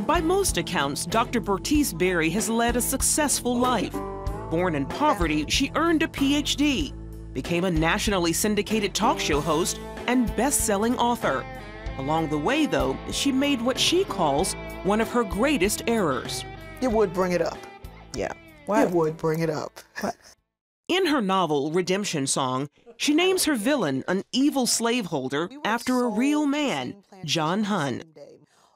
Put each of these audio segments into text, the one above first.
By most accounts, Dr. Bertice Berry has led a successful life. Born in poverty, she earned a PhD, became a nationally syndicated talk show host, and best-selling author. Along the way, though, she made what she calls one of her greatest errors. You would bring it up. Yeah. What? You would bring it up. What? In her novel, Redemption Song, she names her villain an evil slaveholder after a real man, John Hunn.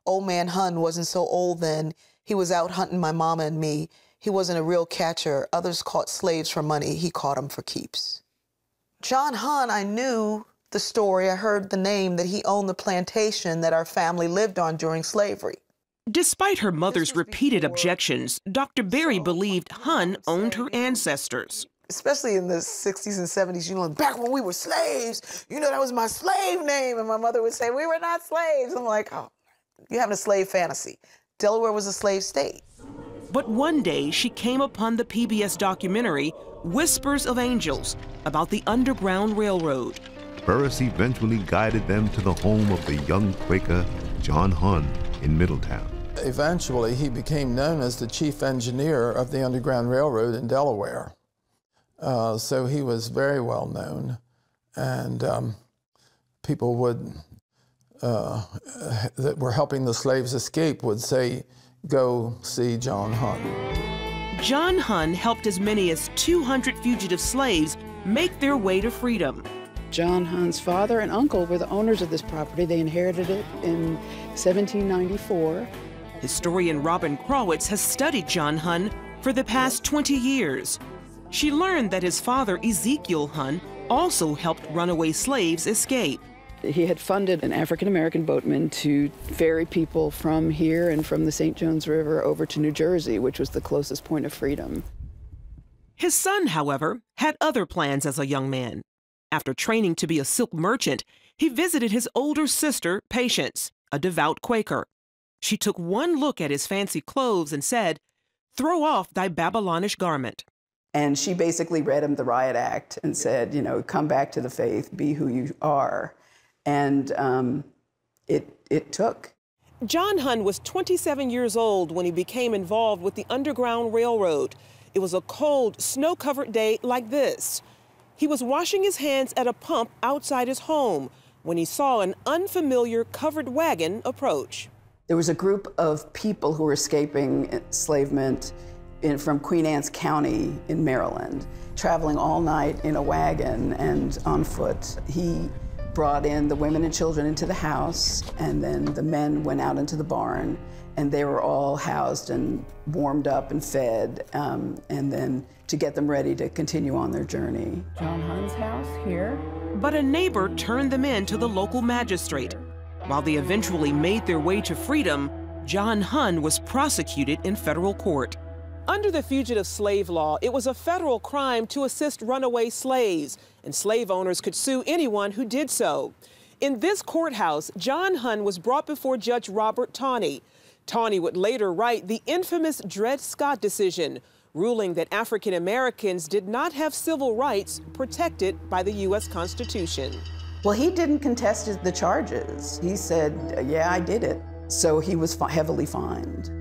Old man Hunn wasn't so old then. He was out hunting my mama and me. He wasn't a real catcher. Others caught slaves for money. He caught them for keeps. John Hunn, I knew the story. I heard the name that he owned the plantation that our family lived on during slavery. Despite her mother's repeated objections, Dr. Berry believed Hunn owned her ancestors. Especially in the 60s and 70s, you know, back when we were slaves, you know, that was my slave name. And my mother would say, we were not slaves. I'm like, oh, you're having a slave fantasy. Delaware was a slave state. But one day she came upon the PBS documentary, Whispers of Angels, about the Underground Railroad. Burris eventually guided them to the home of the young Quaker, John Hunn, in Middletown. Eventually, he became known as the chief engineer of the Underground Railroad in Delaware. So he was very well known, and people would, that were helping the slaves escape would say, go see John Hunn. John Hunn helped as many as 200 fugitive slaves make their way to freedom. John Hunn's father and uncle were the owners of this property. They inherited it in 1794. Historian Robin Krawitz has studied John Hunn for the past 20 years. She learned that his father, Ezekiel Hunn, also helped runaway slaves escape. He had funded an African-American boatman to ferry people from here and from the St. Johns River over to New Jersey, which was the closest point of freedom. His son, however, had other plans as a young man. After training to be a silk merchant, he visited his older sister, Patience, a devout Quaker. She took one look at his fancy clothes and said, "Throw off thy Babylonish garment." And she basically read him the Riot Act and said, you know, come back to the faith, be who you are. And it took. John Hunn was 27 years old when he became involved with the Underground Railroad. It was a cold, snow-covered day like this. He was washing his hands at a pump outside his home when he saw an unfamiliar covered wagon approach. There was a group of people who were escaping enslavement from Queen Anne's County in Maryland, traveling all night in a wagon and on foot. He brought in the women and children into the house, and then the men went out into the barn, and they were all housed and warmed up and fed, and then to get them ready to continue on their journey. John Hunn's house here. But a neighbor turned them in to the local magistrate. While they eventually made their way to freedom, John Hunn was prosecuted in federal court. Under the fugitive slave law, it was a federal crime to assist runaway slaves, and slave owners could sue anyone who did so. In this courthouse, John Hunn was brought before Judge Robert Taney. Taney would later write the infamous Dred Scott decision, ruling that African Americans did not have civil rights protected by the U.S. Constitution. Well, he didn't contest the charges. He said, yeah, I did it. So he was heavily fined.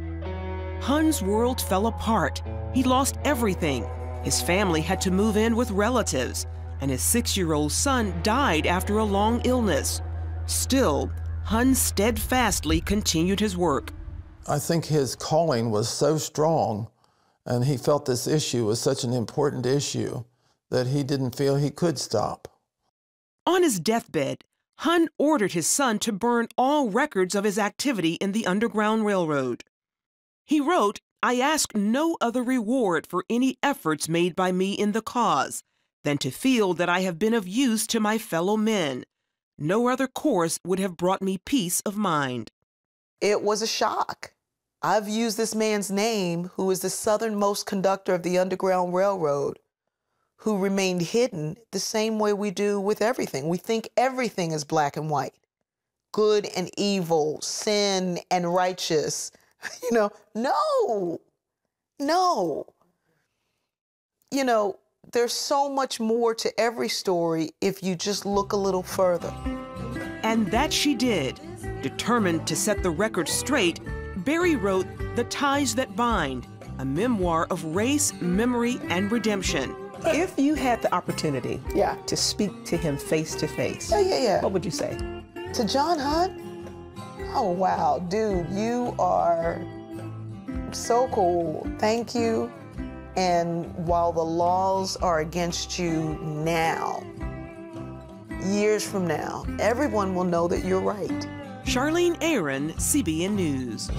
Hunn's world fell apart. He lost everything. His family had to move in with relatives, and his 6-year-old son died after a long illness. Still, Hunn steadfastly continued his work. I think his calling was so strong, and he felt this issue was such an important issue that he didn't feel he could stop. On his deathbed, Hunn ordered his son to burn all records of his activity in the Underground Railroad. He wrote, "I ask no other reward for any efforts made by me in the cause than to feel that I have been of use to my fellow men. No other course would have brought me peace of mind." It was a shock. I've used this man's name, who is the southernmost conductor of the Underground Railroad, who remained hidden the same way we do with everything. We think everything is black and white, good and evil, sin and righteous. You know, no. You know, there's so much more to every story if you just look a little further. And that she did, determined to set the record straight Barry wrote The Ties That Bind, a memoir of race, memory, and redemption. If you had the opportunity Yeah. to speak to him face to face, Yeah. what would you say? To John Hunt? Oh, wow. Dude, you are so cool. Thank you. And while the laws are against you now, years from now, everyone will know that you're right. Charlene Aaron, CBN News.